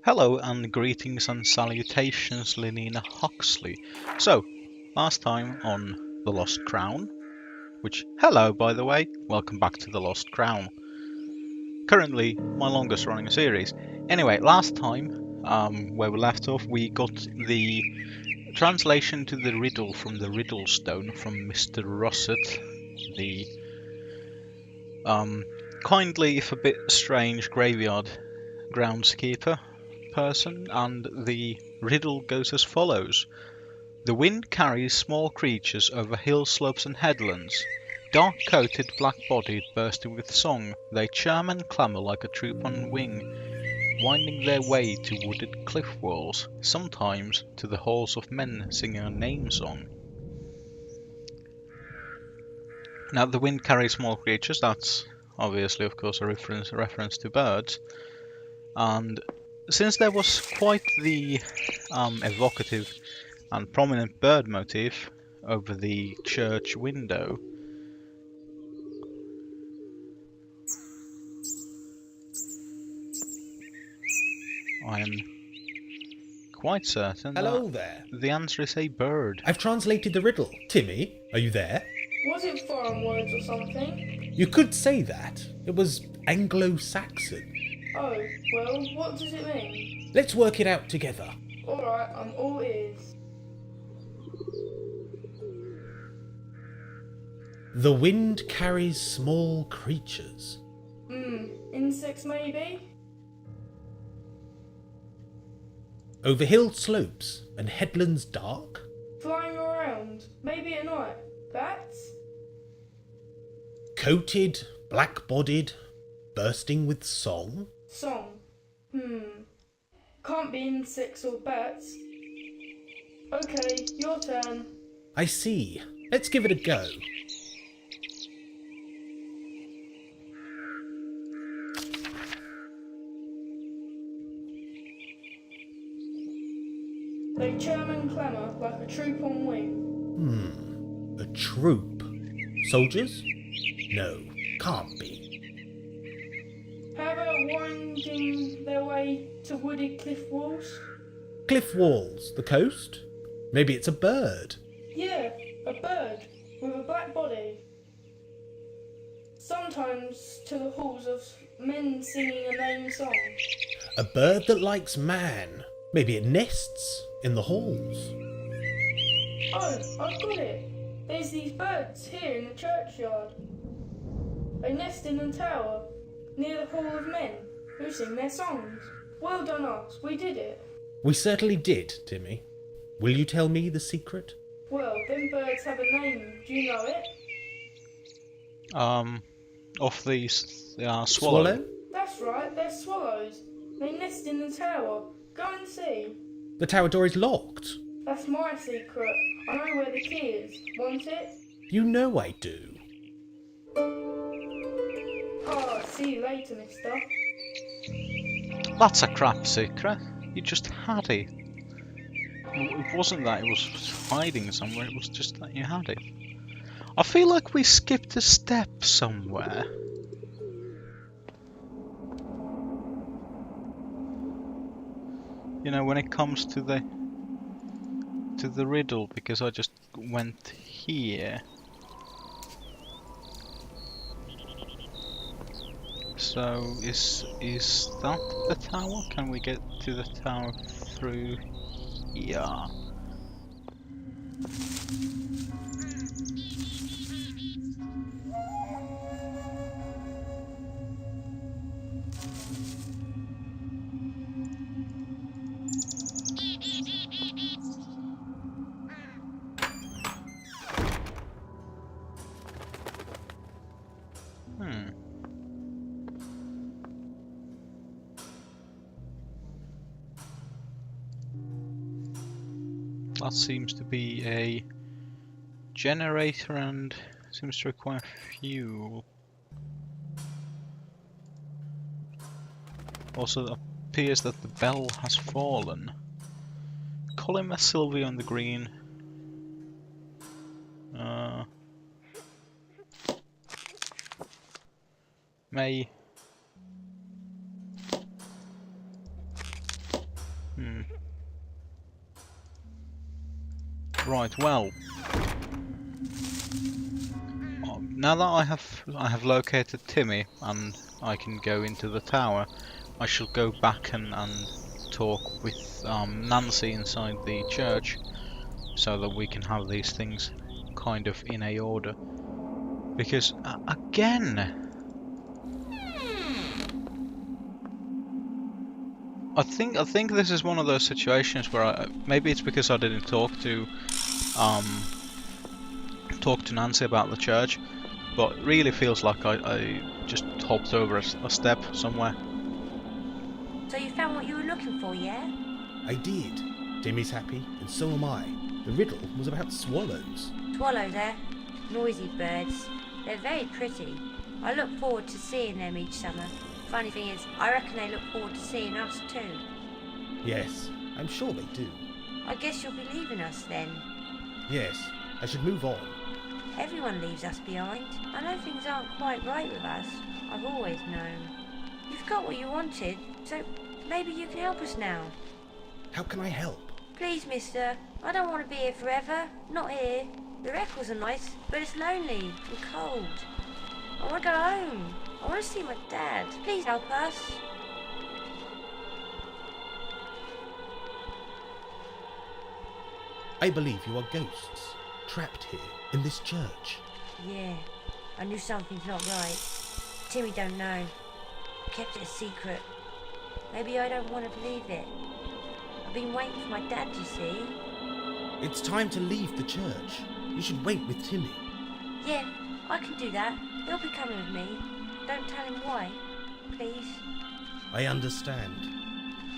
Hello and greetings and salutations, Lenina Huxley. So, last time on The Lost Crown, which, hello by the way, welcome back to The Lost Crown. Currently, my longest running series. Anyway, last time, where we left off, we got the translation to the riddle from the Riddle Stone from Mr. Russet, the kindly, if a bit strange, graveyard groundskeeper person, and the riddle goes as follows. The wind carries small creatures over hill slopes and headlands. Dark-coated, black-bodied, bursting with song, they chirm and clamour like a troop on wing, winding their way to wooded cliff walls, sometimes to the halls of men singing a name song. Now, the wind carries small creatures, that's obviously, of course, a reference to birds. And since there was quite the evocative and prominent bird motif over the church window, I am quite certain Hello that there. the answer is a bird. I've translated the riddle. Timmy, are you there? Was it foreign words or something? You could say that. It was Anglo-Saxon. Oh, well, what does it mean? Let's work it out together. Alright, I'm all ears. The wind carries small creatures. Insects maybe? Over hill slopes and headlands dark. Flying around, maybe at night. Bats? Coated, black-bodied, bursting with song. Song. Can't be insects or bats. Okay, your turn. I see. Let's give it a go. They chirm and clamour like a troop on wing. A troop. Soldiers? No, can't be. How about winding their way to wooded cliff walls? Cliff walls, the coast? Maybe it's a bird. Yeah, a bird with a black body. Sometimes to the halls of men singing a name song. A bird that likes man. Maybe it nests in the halls. Oh, I've got it. There's these birds here in the churchyard. They nest in a tower near the hall of men who sing their songs. Well done us, we did it. We certainly did, Timmy. Will you tell me the secret? Well, them birds have a name, do you know it? Of these, they are swallow. That's right, they're swallows. They nest in the tower. Go and see. The tower door is locked. That's my secret. I know where the key is. Want it? You know I do. Oh, see you later, mister. That's a crap secret. You just had it. It wasn't that it was hiding somewhere, it was just that you had it. I feel like we skipped a step somewhere. You know, when it comes to the riddle, because I just went here. So is that the tower? Can we get to the tower through here? That seems to be a generator and seems to require fuel. Also, it appears that the bell has fallen. Colima Sylvia on the green. May Hmm. Right, well. Now that I have located Timmy and I can go into the tower, I shall go back and talk with Nancy inside the church so that we can have these things kind of in a order. Because again, I think this is one of those situations where maybe it's because I didn't um talk to Nancy about the church, but it really feels like I just hopped over a step somewhere. So you found what you were looking for, yeah? I did. Timmy's happy, and so am I. The riddle was about swallows. Swallows, eh? Noisy birds. They're very pretty. I look forward to seeing them each summer. Funny thing is, I reckon they look forward to seeing us too. Yes, I'm sure they do. I guess you'll be leaving us then. Yes, I should move on. Everyone leaves us behind. I know things aren't quite right with us. I've always known. You've got what you wanted, so maybe you can help us now. How can I help? Please, mister. I don't want to be here forever. Not here. The records are nice, but it's lonely and cold. I want to go home. I want to see my dad. Please help us. I believe you are ghosts, trapped here in this church. Yeah, I knew something's not right. Timmy don't know. Kept it a secret. Maybe I don't want to believe it. I've been waiting for my dad, you see. It's time to leave the church. You should wait with Timmy. Yeah, I can do that. He'll be coming with me. Don't tell him why, please. I understand.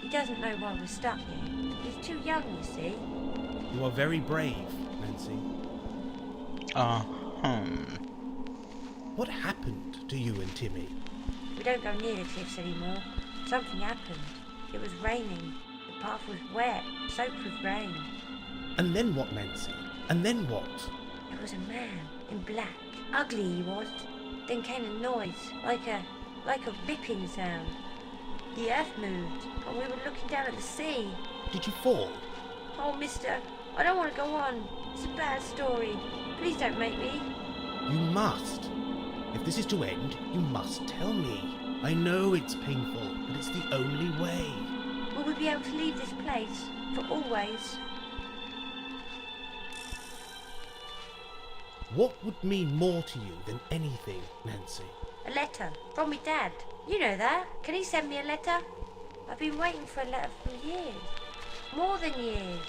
He doesn't know why we're stuck here. He's too young, you see. You are very brave, Nancy. What happened to you and Timmy? We don't go near the cliffs anymore. Something happened. It was raining. The path was wet, soaked with rain. And then what, Nancy? And then what? There was a man in black. Ugly he was. Then came a noise, like a ripping sound. The earth moved, and we were looking down at the sea. Did you fall? Oh, mister, I don't want to go on. It's a bad story. Please don't make me. You must. If this is to end, you must tell me. I know it's painful, but it's the only way. Will we be able to leave this place for always? What would mean more to you than anything, Nancy? A letter from me dad. You know that. Can he send me a letter? I've been waiting for a letter for years. More than years.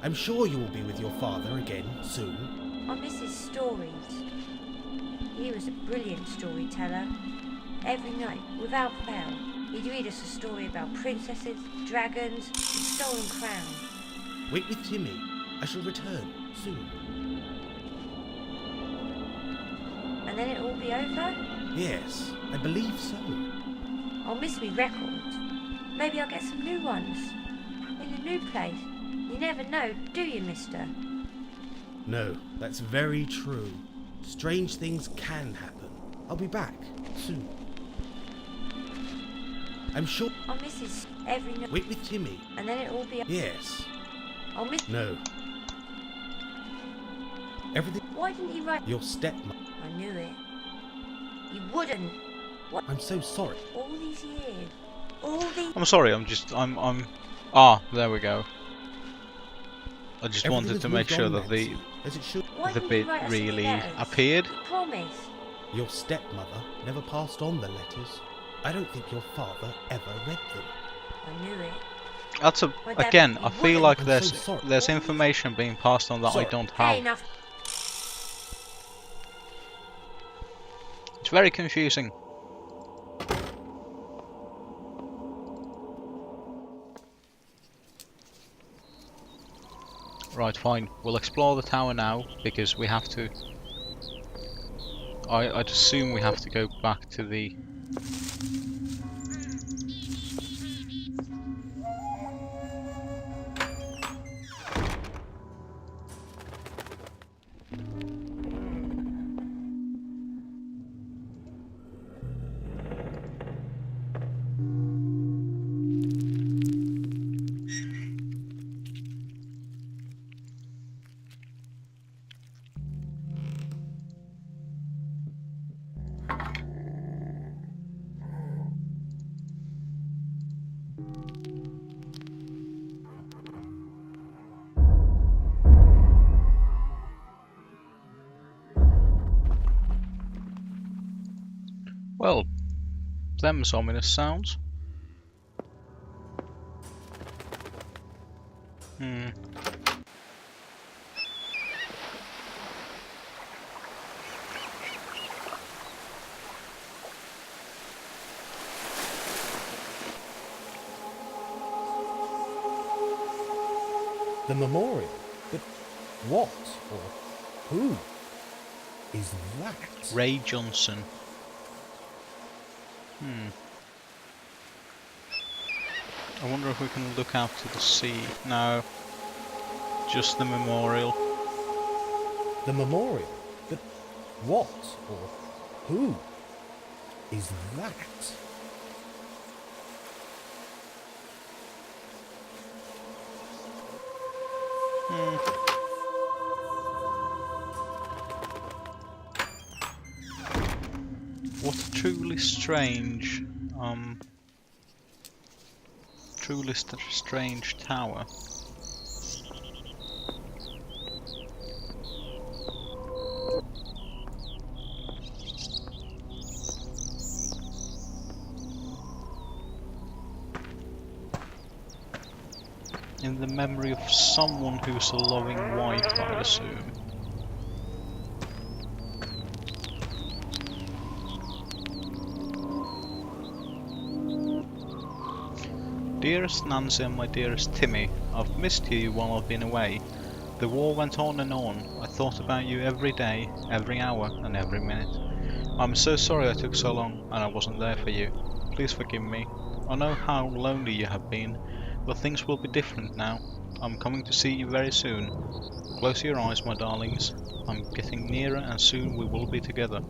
I'm sure you will be with your father again soon. I miss his stories. He was a brilliant storyteller. Every night, without fail, he'd read us a story about princesses, dragons, and stolen crowns. Wait with Timmy. I shall return soon. And then it'll all be over? Yes, I believe so. I'll miss me records. Maybe I'll get some new ones. In a new place. You never know, do you, mister? No, that's very true. Strange things can happen. I'll be back soon. I'm sure. I'll miss his every night. Wait with Timmy. And then it'll all be... Yes. I'll miss... No. Everything. Why didn't he write... Your stepmother. I knew it. He wouldn't. What? I'm so sorry. All these years. All these... I'm sorry, I'm there we go. I just Everything wanted has to make moved sure on, that Nancy, as it should. Why the didn't he bit write us any really letters? appeared. He promised. Your stepmother never passed on the letters. I don't think your father ever read them. I knew it. That's My dad- again, he I feel wouldn't. like I'm there's so sorry. there's information being passed on that I Sorry. don't Hey, have. enough. It's very confusing. Right, fine. We'll explore the tower now because we have to. I'd assume we have to go back to the. Well, them's ominous sounds. The memorial? But what or who is that? Ray Johnson. I wonder if we can look out to the sea. No, just the memorial. The memorial? But what or who is that? What a truly strange, strange tower. In the memory of someone who's a loving wife, I assume. Dearest Nancy and my dearest Timmy, I've missed you while I've been away. The war went on and on. I thought about you every day, every hour and every minute. I'm so sorry I took so long and I wasn't there for you. Please forgive me. I know how lonely you have been, but things will be different now. I'm coming to see you very soon. Close your eyes, my darlings. I'm getting nearer and soon we will be together.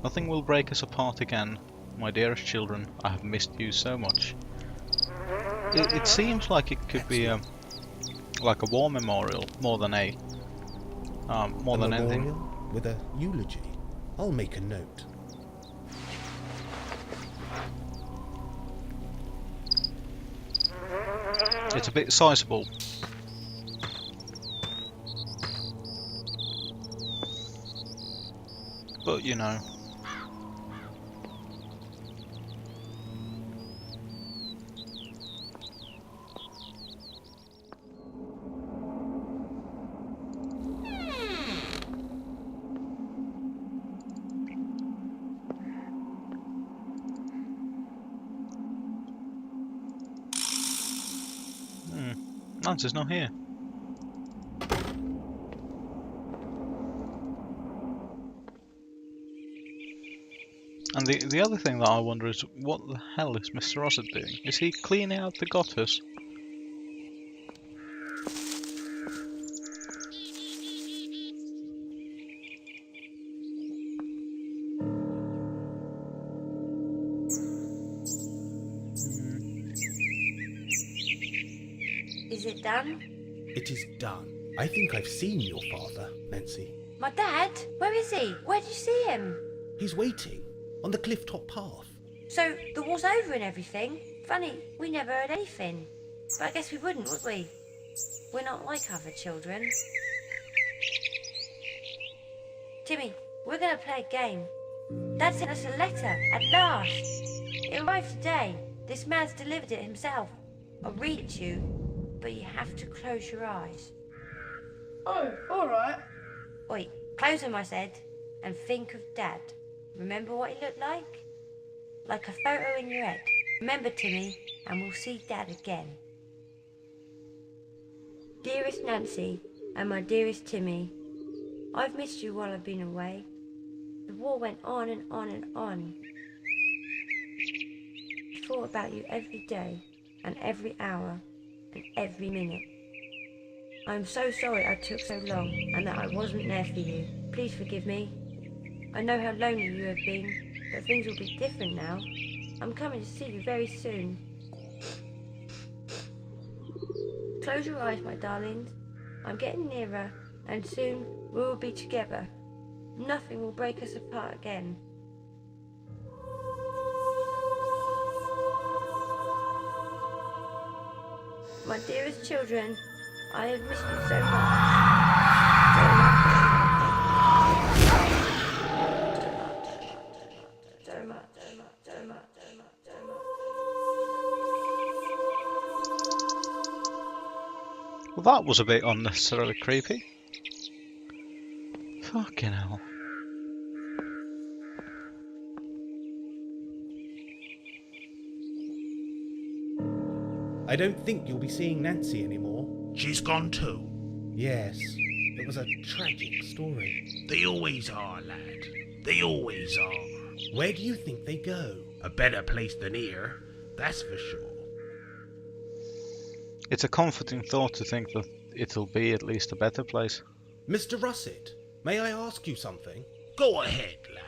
Nothing will break us apart again. My dearest children, I have missed you so much. It seems like it could be like a war memorial more than a more than anything. Memorial with a eulogy. I'll make a note. It's a bit sizable. But you know. Nancy's not here. And the other thing that I wonder is, what the hell is Mr. Ossett doing? Is he cleaning out the gutters? Is it done? It is done. I think I've seen your father, Nancy. My dad? Where is he? Where did you see him? He's waiting on the cliff-top path. So, the war's over and everything? Funny, we never heard anything. But I guess we wouldn't, would we? We're not like other children. Timmy, we're going to play a game. Dad sent us a letter, at last. It arrived today. This man's delivered it himself. I'll read it to you, but you have to close your eyes. Oh, alright. Oi, close them, I said, and think of Dad. Remember what he looked like? Like a photo in your head. Remember, Timmy, and we'll see Dad again. Dearest Nancy, and my dearest Timmy, I've missed you while I've been away. The war went on and on and on. I thought about you every day, and every hour, and every minute. I'm so sorry I took so long, and that I wasn't there for you. Please forgive me. I know how lonely you have been, but things will be different now. I'm coming to see you very soon. Close your eyes, my darlings. I'm getting nearer, and soon we will be together. Nothing will break us apart again. my dearest children, I have missed you so much. So much. Well, that was a bit unnecessarily creepy. Fucking hell. I don't think you'll be seeing Nancy anymore. She's gone too. Yes, it was a tragic story. They always are, lad. They always are. Where do you think they go? A better place than here, that's for sure. It's a comforting thought to think that it'll be at least a better place. Mr. Russet, may I ask you something? Go ahead, lad.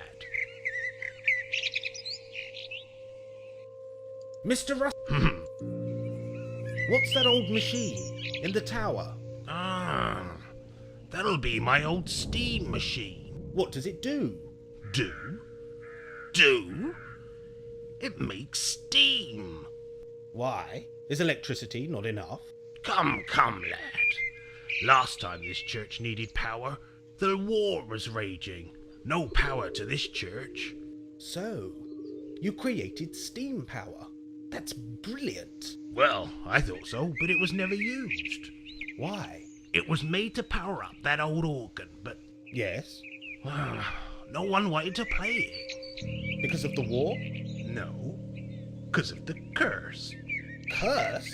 Mr. Russet, what's that old machine in the tower? Ah, that'll be my old steam machine. What does it do? Do? It makes steam. Why? Is electricity not enough? Come, lad. Last time this church needed power, the war was raging. No power to this church. So, you created steam power. That's brilliant. Well, I thought so, but it was never used. Why? It was made to power up that old organ, but Yes, no one wanted to play it. because of the war? No, because of the curse. Curse?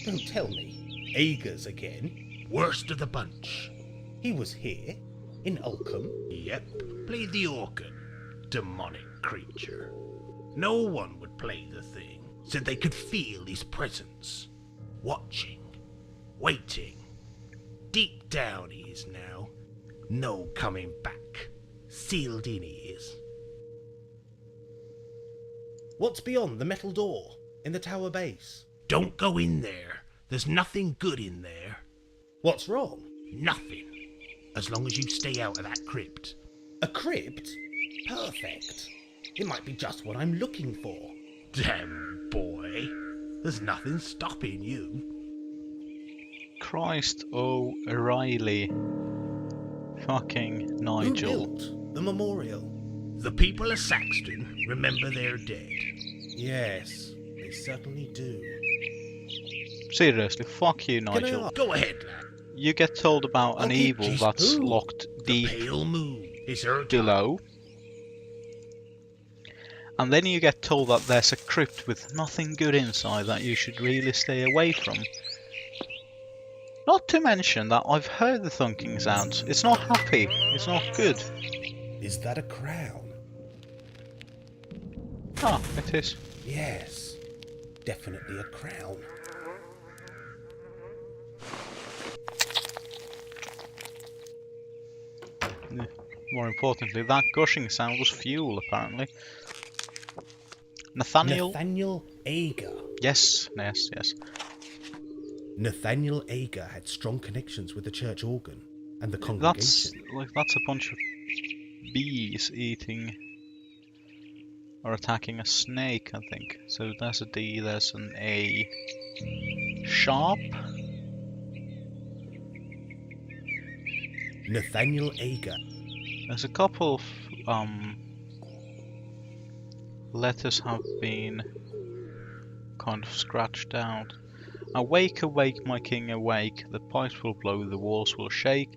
Don't tell me. Aegis again? Worst of the bunch. He was here, in Ulcombe. Yep, played the organ. Demonic creature. No one would play the thing. Said they could feel his presence. Watching. Waiting. Deep down he is now. No coming back. Sealed in he is. What's beyond the metal door, in the tower base? Don't go in there. There's nothing good in there. What's wrong? Nothing. As long as you stay out of that crypt. A crypt? Perfect. It might be just what I'm looking for. Damn, boy. There's nothing stopping you. Christ O'Reilly. Fucking Nigel. Who built the memorial? The people of Saxton remember their dead. Yes, they certainly do. Seriously, fuck you, Can I Nigel. ask- Go ahead, lad. You get told about an Okay, evil she's that's who? locked The deep pale moon is her job. below. And then you get told that there's a crypt with nothing good inside that you should really stay away from. Not to mention that I've heard the thunking sounds. It's not happy. It's not good. Is that a crown? Ah, it is. Yes, definitely a crown. More importantly, that gushing sound was fuel, apparently. Nathaniel? Nathaniel Ager. Yes. Nathaniel Ager had strong connections with the church organ and the That's congregation. that's a bunch of bees eating or attacking a snake, I think. So there's a D, there's an A. Sharp? Nathaniel Ager. There's a couple of letters have been kind of scratched out. Awake, awake, my king, awake. The pipes will blow, the walls will shake.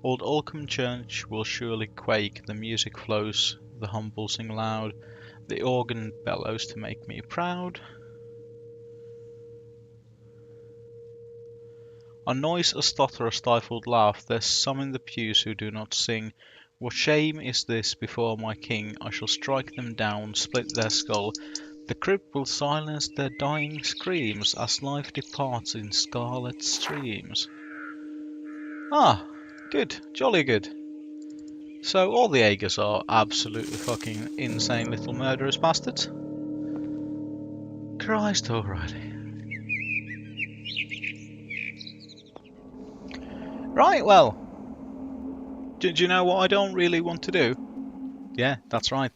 Old Ulcombe Church will surely quake. The music flows, the humble sing loud. The organ bellows to make me proud. A noise, a stutter, a stifled laugh. There's some in the pews who do not sing. What shame is this before my king? I shall strike them down, split their skull. The crypt will silence their dying screams as life departs in scarlet streams. Ah, good, jolly good. So all the Agers are absolutely fucking insane little murderous bastards. Christ alrighty. Right, well. Do you know what I don't really want to do? Yeah, that's right.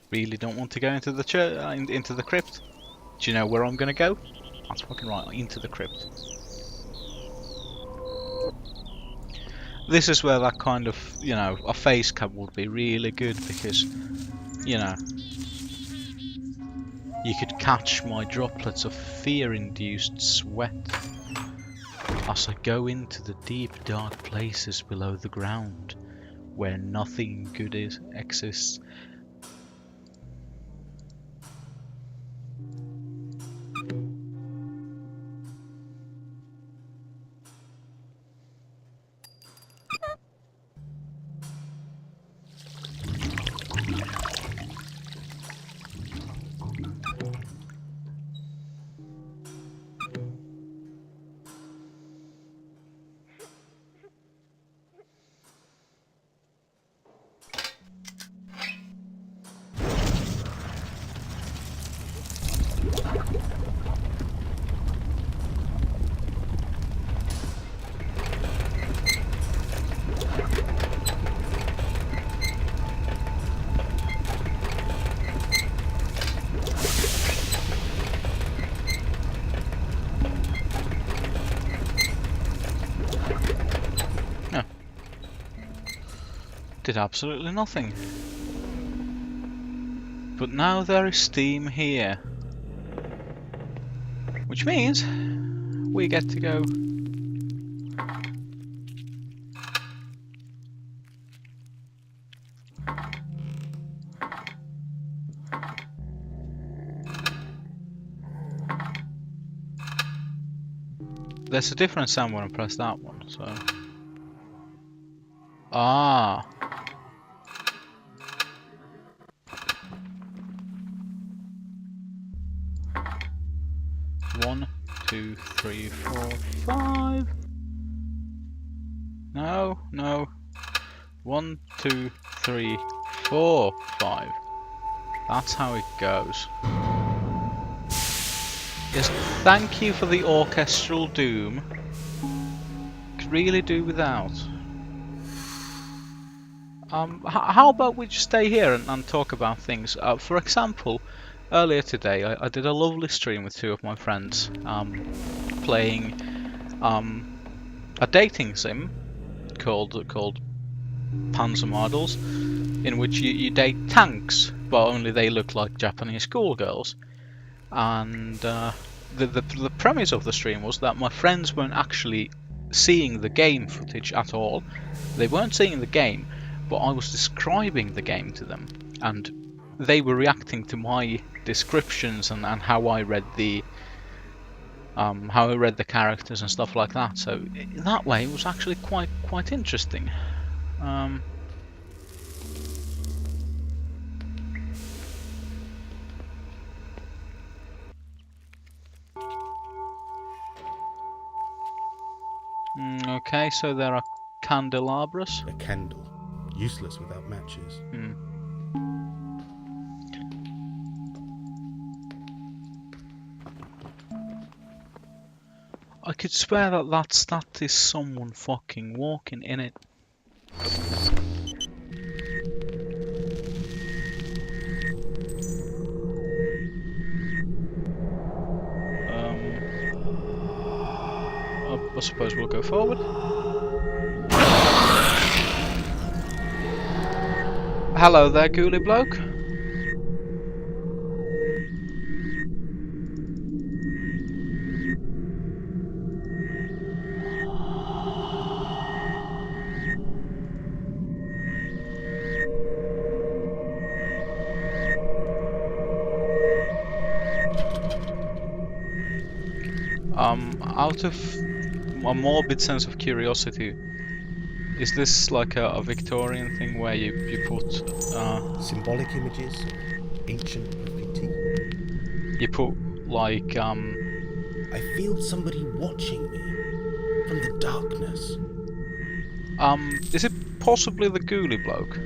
Really don't want to go into the church, into the crypt. Do you know where I'm gonna go? That's fucking right, into the crypt. This is where that kind of, you know, a face cam would be really good because, you know, you could catch my droplets of fear-induced sweat as I go into the deep dark places below the ground where nothing good exists. Did absolutely nothing. But now there is steam here. Which means we get to go. There's a different sound when I press that one, so. Ah. 1, 2, 3, 4, 5. No, no. 1, 2, 3, 4, 5. That's how it goes. Yes, thank you for the orchestral doom. Could really do without. How about we just stay here and talk about things? For example, earlier today I did a lovely stream with 2 of my friends playing a dating sim called Panzer Models, in which you date tanks, but only they look like Japanese schoolgirls. And the premise of the stream was that my friends weren't actually seeing the game footage at all. They weren't seeing the game, but I was describing the game to them, and they were reacting to my descriptions and how I read the characters and stuff like that. So in that way, it was actually quite interesting. Okay, so there are candelabras. A candle, useless without matches. I could swear that is someone fucking walking in it. I suppose we'll go forward. Hello there, ghoulie bloke. Out of a morbid sense of curiosity, is this like a Victorian thing where you put Symbolic images, ancient graffiti. You put like I feel somebody watching me from the darkness. is it possibly the ghoulie bloke?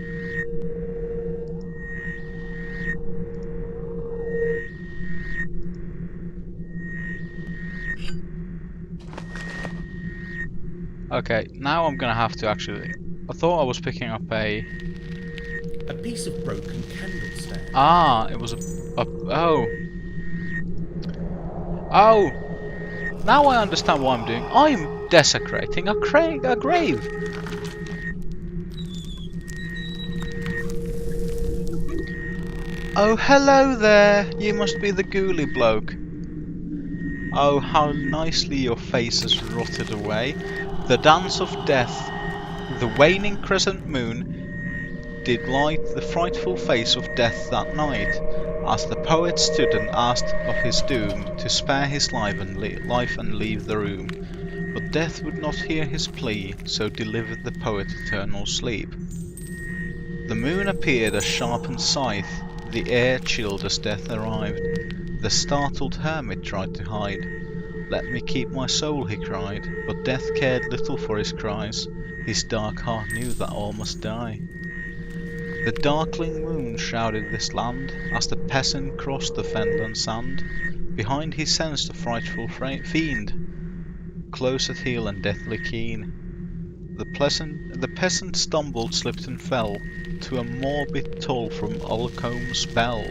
Okay, now I'm gonna have to actually. I thought I was picking up a piece of broken candle stand. Ah, it was oh. Oh! Now I understand what I'm doing. I'm desecrating a grave. Oh, hello there! You must be the ghoulie bloke. Oh, how nicely your face has rotted away. The dance of death, the waning crescent moon, did light the frightful face of death that night, as the poet stood and asked of his doom to spare his life and leave the room. But death would not hear his plea, so delivered the poet eternal sleep. The moon appeared a sharpened scythe, the air chilled as death arrived. The startled hermit tried to hide. Let me keep my soul, he cried, but death cared little for his cries. His dark heart knew that all must die. The darkling moon shrouded this land, as the peasant crossed the fenland sand. Behind he sensed a frightful fiend, close at heel and deathly keen. The peasant stumbled, slipped and fell to a morbid toll from Olcombe's bell.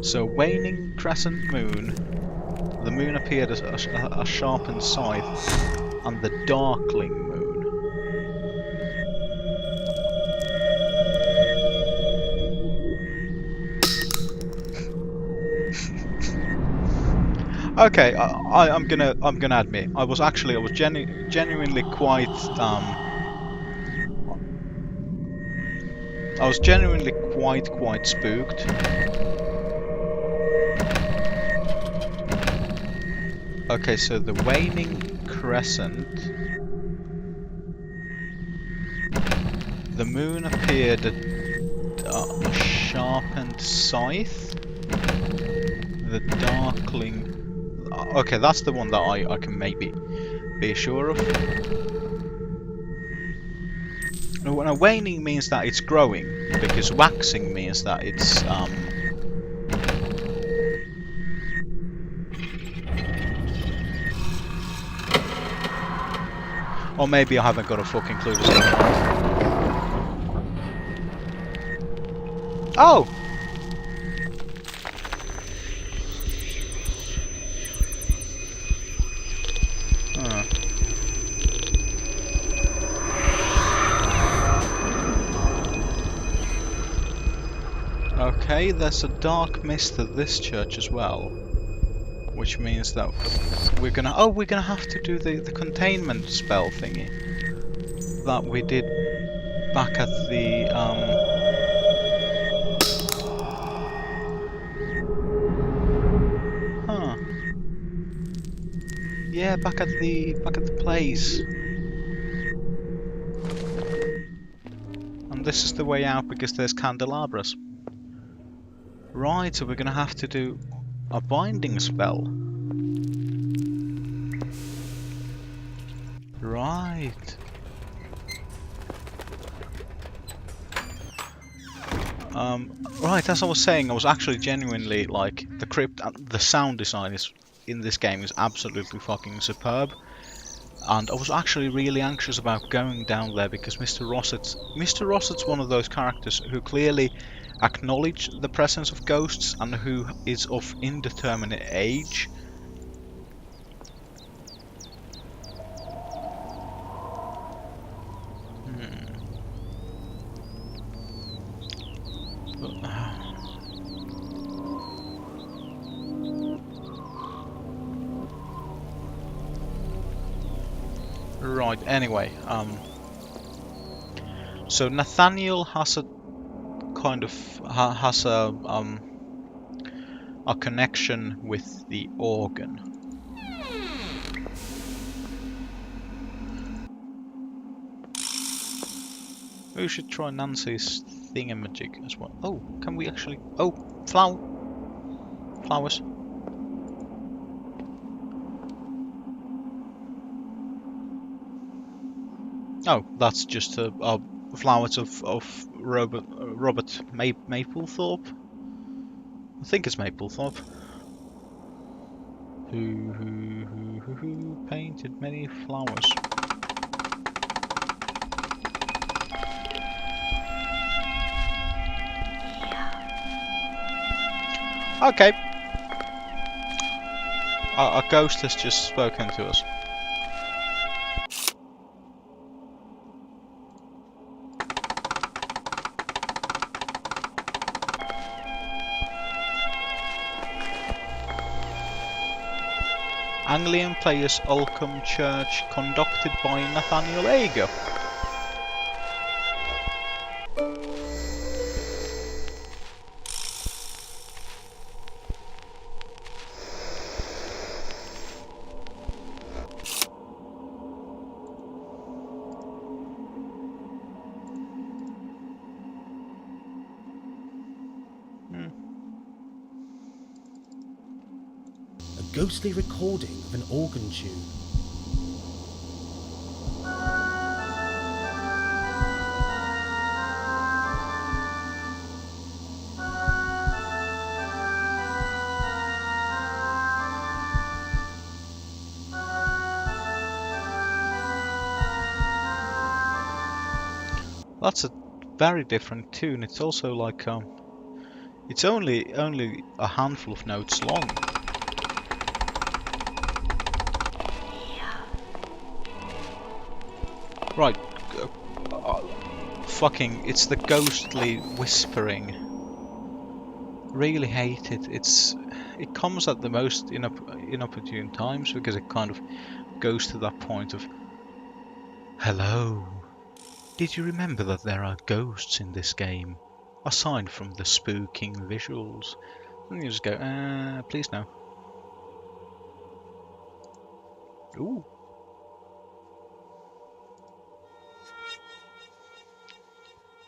So waning crescent moon, the moon appeared as a sharpened scythe, and the darkling moon. Okay, I'm gonna admit I was genuinely quite quite spooked. Okay, so the waning crescent, the moon appeared at a sharpened scythe, the darkling. Okay, that's the one that I can maybe be sure of. Now, waning means that it's growing, because waxing means that it's or maybe I haven't got a fucking clue. Oh! Okay, there's a dark mist at this church as well, which means that we're gonna have to do the containment spell thingy that we did back at the yeah, back at the place. And this is the way out because there's candelabras. Right, so we're gonna have to do a binding spell. Right. Right, as I was saying, I was actually genuinely like the crypt. The sound design in this game is absolutely fucking superb, and I was actually really anxious about going down there because Mr. Rossett's one of those characters who clearly acknowledge the presence of ghosts and who is of indeterminate age. Right, anyway, so Nathaniel has a kind of has a connection with the organ. We should try Nancy's thingamajig as well. Oh, can we actually? Oh, flowers. Oh, that's just flowers of Robert Mapplethorpe. I think it's Mapplethorpe. Who painted many flowers. Okay. A ghost has just spoken to us. Anglian Players Oldcombe Church, conducted by Nathaniel Ager. A ghostly recording of an organ tune. That's a very different tune. It's also like it's only a handful of notes long. Right, fucking, it's the ghostly whispering. Really hate it. It comes at the most inopportune times because it kind of goes to that point of, hello. Did you remember that there are ghosts in this game? Aside from the spooking visuals. And you just go, please no. Ooh.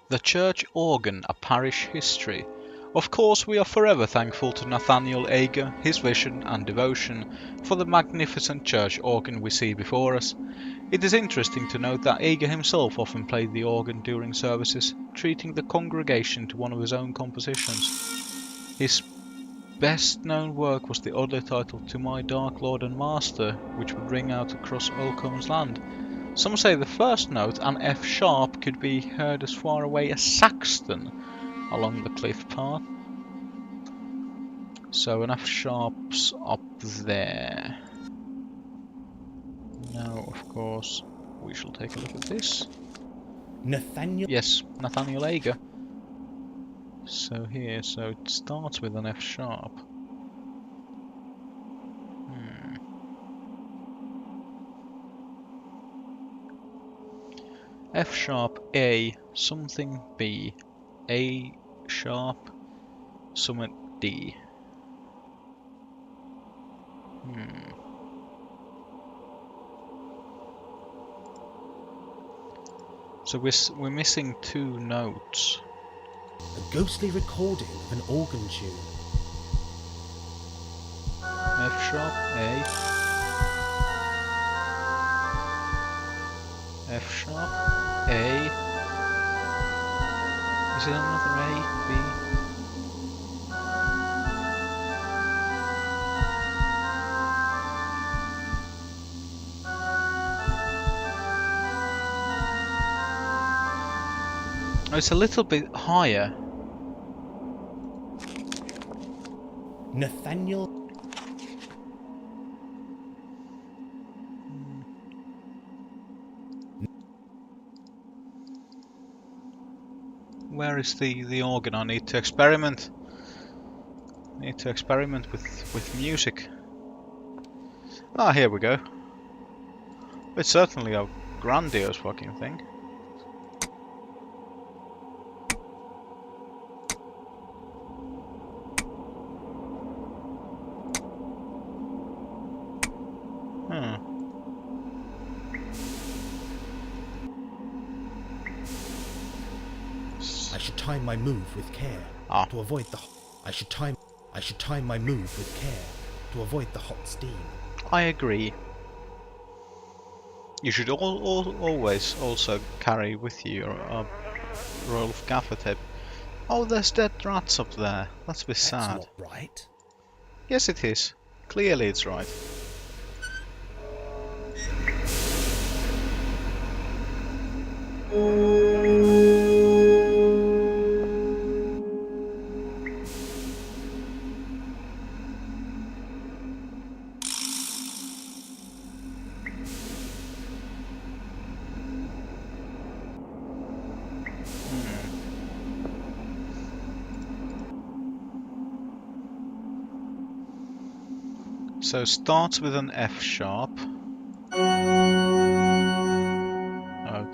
The church organ, a parish history. Of course, we are forever thankful to Nathaniel Ager, his vision and devotion for the magnificent church organ we see before us. It is interesting to note that Ager himself often played the organ during services, treating the congregation to one of his own compositions. His best known work was the oddly titled To My Dark Lord and Master, which would ring out across Oldcombe's land. Some say the first note, an F sharp, could be heard as far away as Saxton along the cliff path. So an F sharp's up there. Now, of course, we shall take a look at this. Nathaniel. Yes, Nathaniel Ager. So here, so it starts with an F sharp. F sharp A, something B, A sharp, something D. So we're missing two notes. A ghostly recording of an organ tune. F sharp A, F sharp A. Is it another A, B? Oh, it's a little bit higher. Nathaniel. Where is the organ? I need to experiment. With music. Ah, here we go. It's certainly a grandiose fucking thing. I should time my move with care to avoid the. I should time my move with care to avoid the hot steam. I agree. You should always also carry with you a roll of gaffer tape. Oh, there's dead rats up there. That's a bit sad. That's not right. Yes, it is. Clearly, it's right. So starts with an F sharp.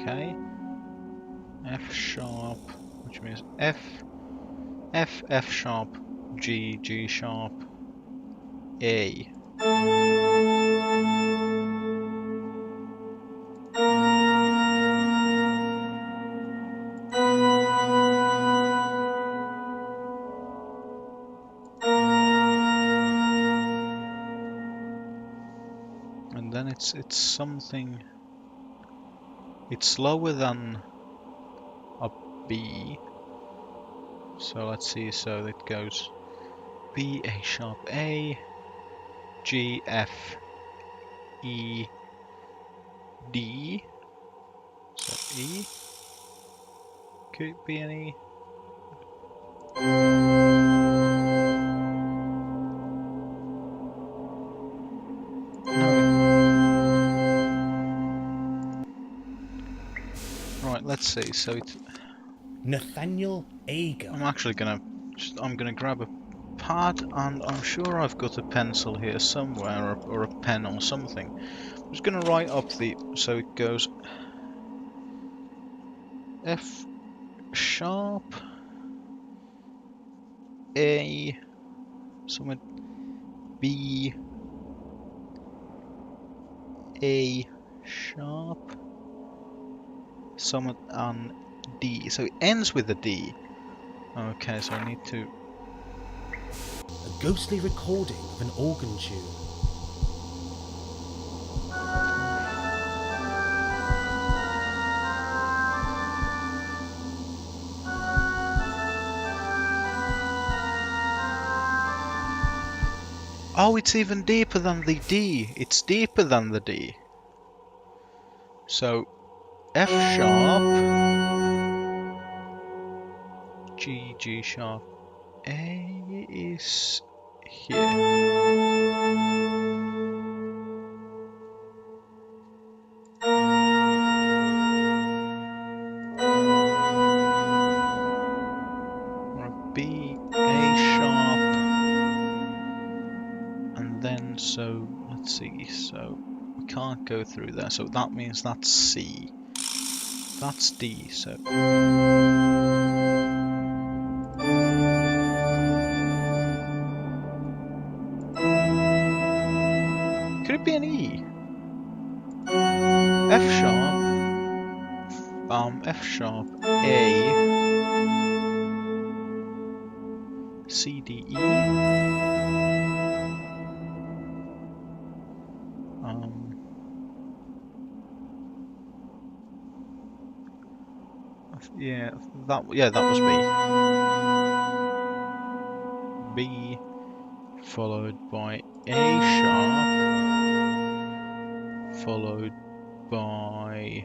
Okay. F sharp, which means F, F, F sharp, G, G sharp, A. And then it's something. It's lower than a B. So let's see. So it goes B, A sharp, A, G, F, E, D. So E. Could it be an E? Let's see. So it's Nathaniel Agar. I'm actually gonna grab a pad, and I'm sure I've got a pencil here somewhere, or a pen or something. I'm just gonna write up so it goes F sharp, A, somewhere B, A sharp, somewhere on D. So it ends with a D. Okay, so I need to. A ghostly recording of an organ tune. Oh, it's even deeper than the D. It's deeper than the D. So F sharp, G, G sharp, A is here. B, A sharp, and then so let's see. So we can't go through there. So that means that's C. That's D. So. Could it be an E? F sharp, A, C, D, E. Yeah, that was B. B followed by A sharp, followed by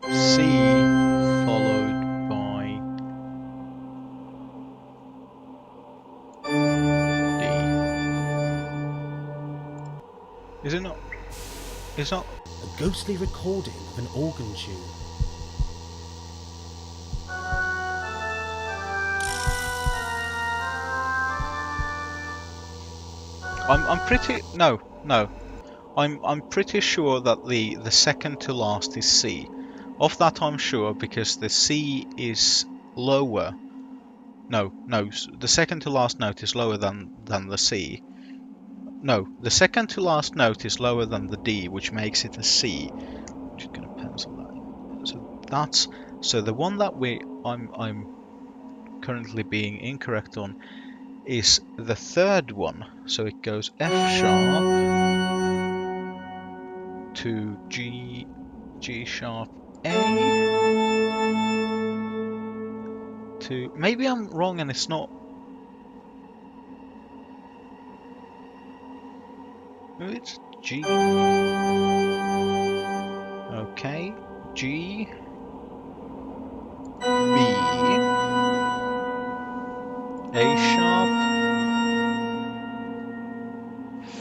C, followed by D. Is it not? It's not. A ghostly recording of an organ tune. I'm pretty no. I'm pretty sure that the second to last is C. Of that I'm sure because the C is lower. No, the second to last note is lower than the C. No, the second to last note is lower than the D, which makes it a C. I'm just gonna pencil that. So the one that I'm currently being incorrect on is the third one. So it goes F sharp to G, G sharp, A to. Maybe I'm wrong and it's not. Maybe it's G. Okay, G, B, A sharp,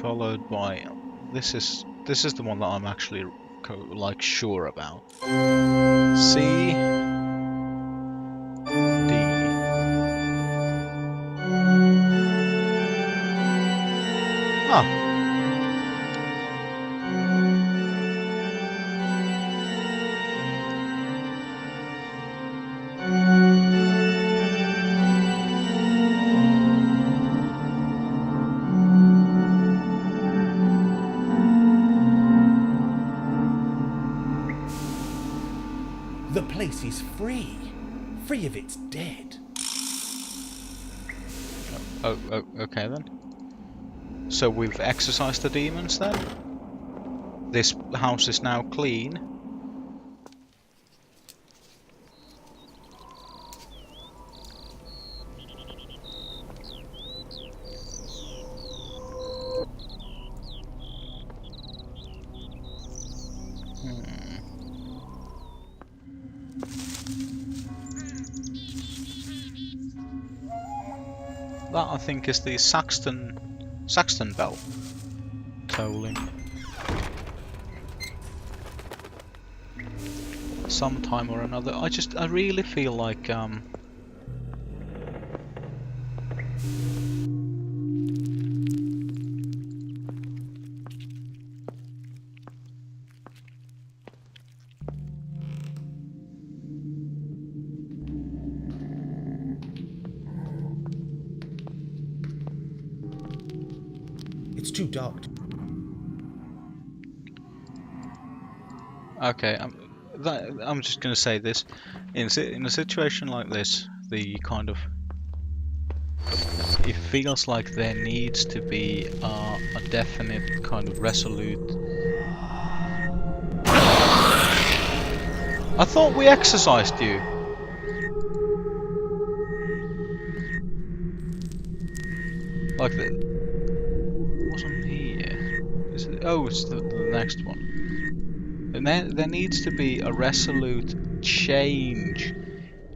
followed by this is the one that I'm actually like sure about. C, D. Ah, place is free. Free of its dead. Oh, okay then. So we've exorcised the demons then? This house is now clean. That I think is the Saxton bell tolling. Sometime or another. I really feel like It's too dark. okay, I'm just going to say this. In a situation like this, the kind of... It feels like there needs to be a definite kind of resolute... I thought we exercised you! Like the... wasn't here. Is it, oh, it's the next one. And there needs to be a resolute change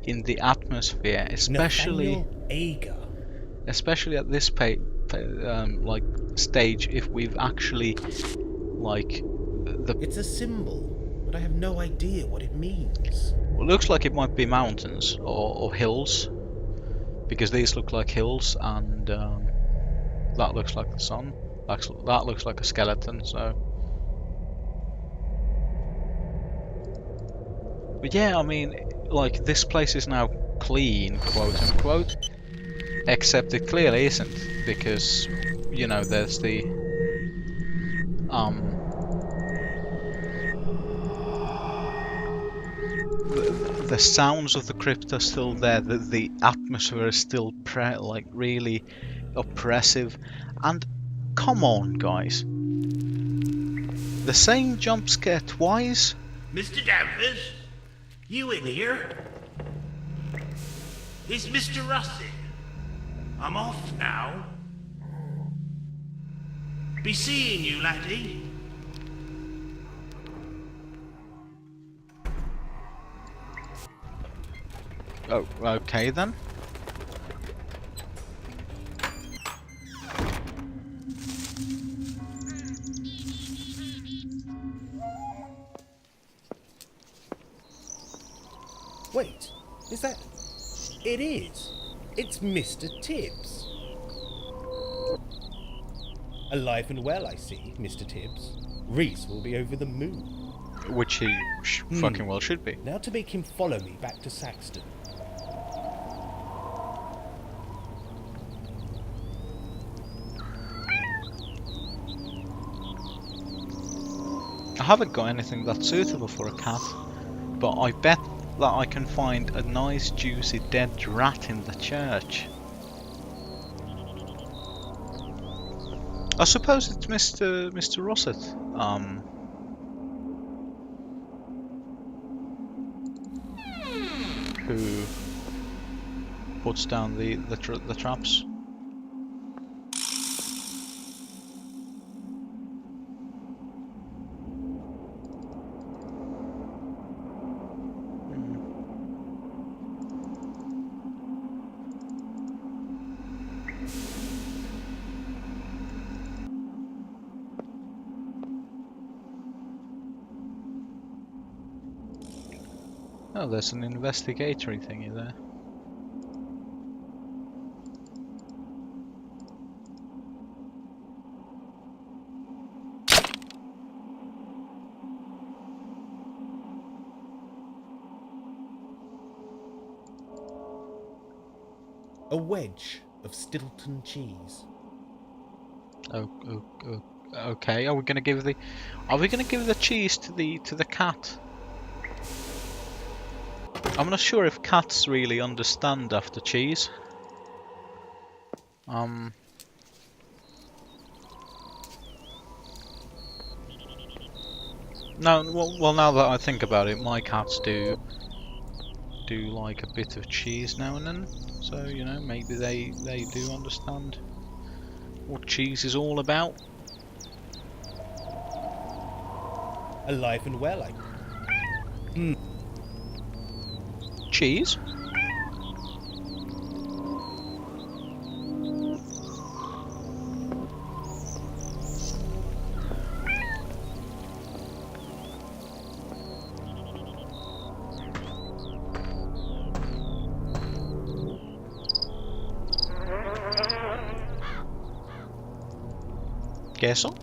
in the atmosphere, especially at this like stage. If we've actually like It's a symbol, but I have no idea what it means. Well, it looks like it might be mountains or hills, because these look like hills, and that looks like the sun. That looks like a skeleton. So. But yeah, I mean, like, this place is now clean, quote unquote, except it clearly isn't, because, you know, there's the sounds of the crypt are still there, the atmosphere is still like really oppressive, and come on, guys, the same jump scare twice. Mr. Danvers? You in here? It's Mr. Russet. I'm off now. Be seeing you, laddie. Oh, okay then. Wait, is that... It is. It's Mr. Tibbs. Alive and well, I see, Mr. Tibbs. Reese will be over the moon. Which he fucking well should be. Now to make him follow me back to Saxton. I haven't got anything that's suitable for a cat, but I bet that I can find a nice juicy dead rat in the church. I suppose it's Mr. Russet. Who puts down the traps. Oh, there's an investigatory thingy there. A wedge of Stilton cheese. Okay. Are we gonna give the cheese to the cat? I'm not sure if cats really understand after cheese. No, well, now that I think about it, my cats do like a bit of cheese now and then. So, you know, maybe they do understand what cheese is all about. Alive and well, Cheese? Guess so.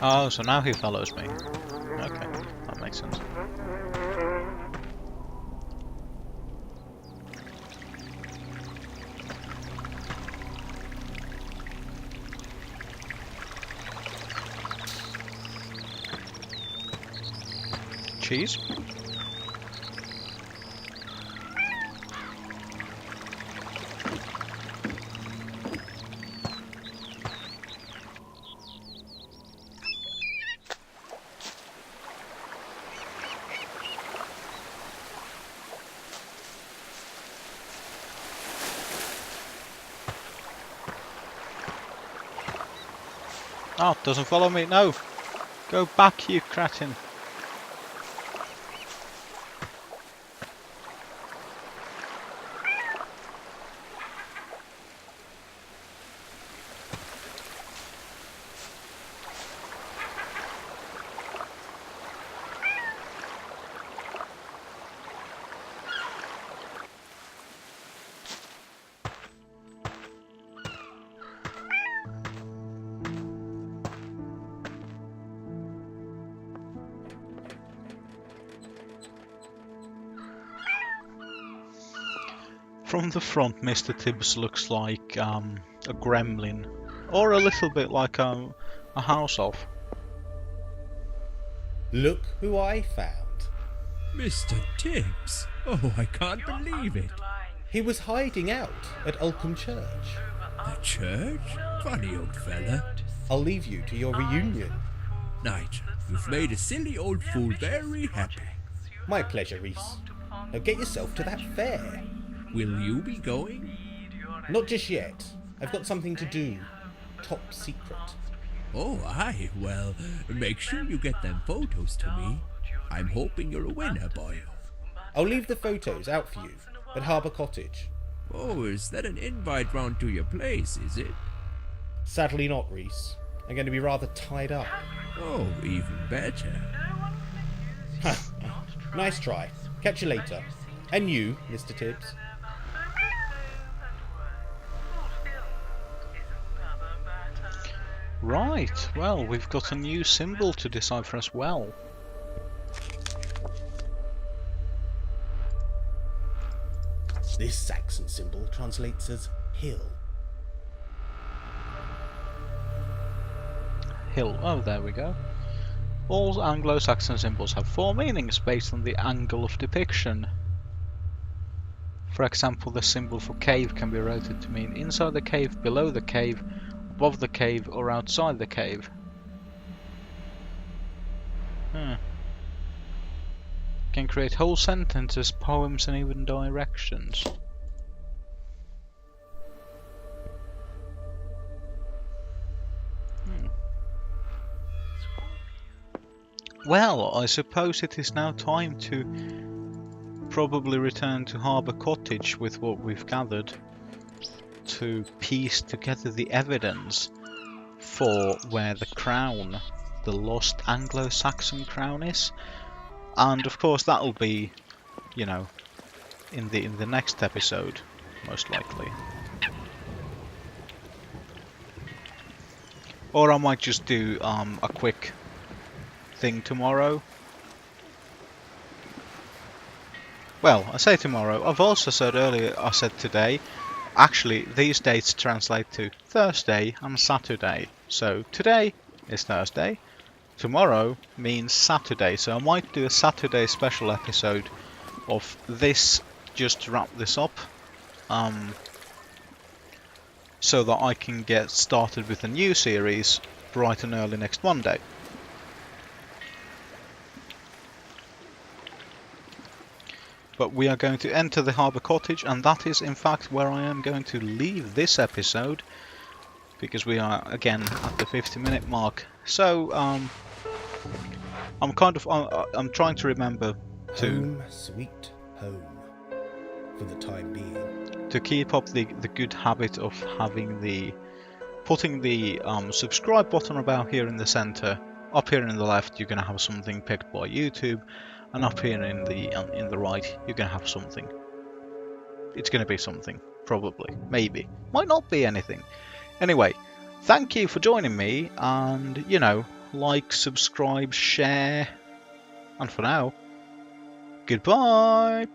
Oh, so now he follows me. Okay, that makes sense. Cheese? Oh, doesn't follow me. No! Go back, you cretin. From the front, Mr. Tibbs looks like a gremlin, or a little bit like a house elf. Look who I found. Mr. Tibbs? Oh, I can't believe it. He was hiding out at Ulcombe Church. The church? Funny old fella. I'll leave you to your reunion. Nigel, you've made a silly old fool very happy. My pleasure, Reese. Now get yourself to that fair. Will you be going? Not just yet. I've got something to do. Top secret. Oh, aye. Well, make sure you get them photos to me. I'm hoping you're a winner, boy. I'll leave the photos out for you at Harbour Cottage. Oh, is that an invite round to your place, is it? Sadly not, Reese. I'm going to be rather tied up. Oh, even better. Nice try. Catch you later. And you, Mr. Tibbs. Right, well, we've got a new symbol to decipher as well. This Saxon symbol translates as hill. Hill, oh, there we go. All Anglo-Saxon symbols have four meanings based on the angle of depiction. For example, the symbol for cave can be rotated to mean inside the cave, below the cave, above the cave, or outside the cave. Can create whole sentences, poems, and even directions. Well, I suppose it is now time to probably return to Harbour Cottage with what we've gathered to piece together the evidence for where the crown, the lost Anglo-Saxon crown, is. And of course that'll be, you know, in the next episode, most likely. Or I might just do a quick thing tomorrow. Well, I say tomorrow. I've also said earlier, I said today. Actually, these dates translate to Thursday and Saturday. So today is Thursday. Tomorrow means Saturday. So I might do a Saturday special episode of this just to wrap this up. So that I can get started with a new series bright and early next Monday. But we are going to enter the Harbour Cottage, and that is in fact where I am going to leave this episode, because we are again at the 50-minute mark. So I'm trying to remember to Home, sweet home, for the time being. To keep up the good habit of putting the subscribe button about here in the center. Up here in the left, you're gonna have something picked by YouTube. And up here in the right, you're gonna have something. It's gonna be something, probably, maybe, might not be anything. Anyway, thank you for joining me, and you know, like, subscribe, share, and for now, goodbye.